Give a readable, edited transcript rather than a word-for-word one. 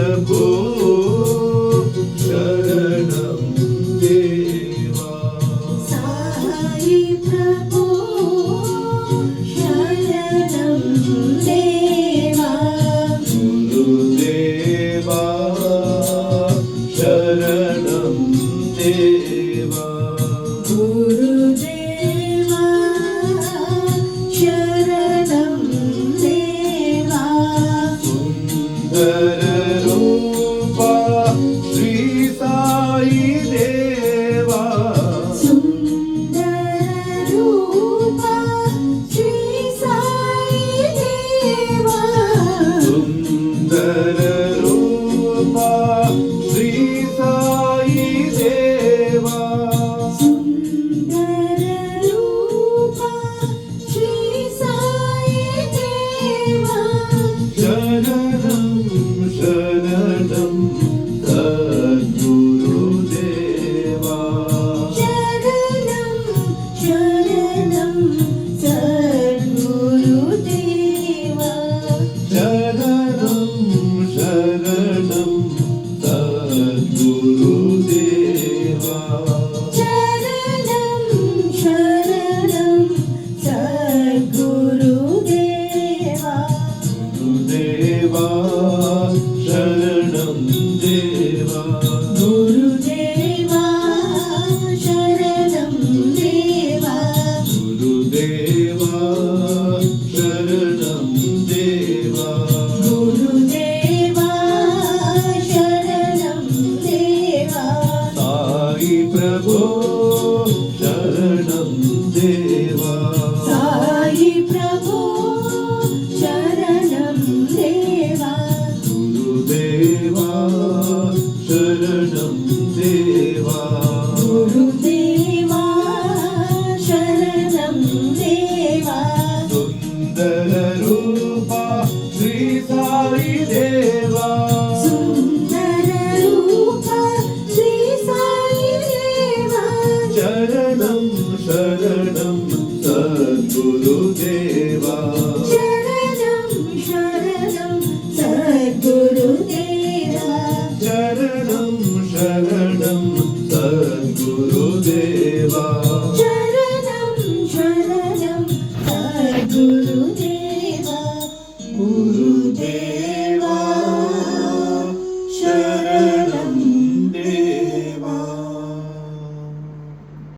प्रभु शरणं देवा साई प्रभु शरणं देवा गुरुदेवा शरणं देवा गुरुदेवा शरणं देवा सुंदर रूपा श्री साई देवा सुंदर रूपा श्री साई देवा सुंदर रूपा श्री साई देवा सुंदर रूपा श्री साई देवा शरणं शरणं सद्गुरुदेवा शरणं शरणं सद्गुरुदेवा शरणं शरणं सद्गुरुदेवा शरणं शरणं सद्गुरुदेवा गुरुदेवा शरणं देवा गुरुदेवा शरणं देवा गुरुदेवा शरणं देवा गुरुदेवा शरणं देवा साई प्रभु शरणं देवा साई प्रभु शरणं देवा गुरुदेवा शरणं देवा गुरुदेवा शरणं देवा सुंदर रूपा श्री साई देवा सुंदर रूपा श्री साई देवा शरणं शरणं सद्गुरुदेवा शरणं शरणं सद्गुरुदेवा शरणं शरणं सद्गुरुदेवा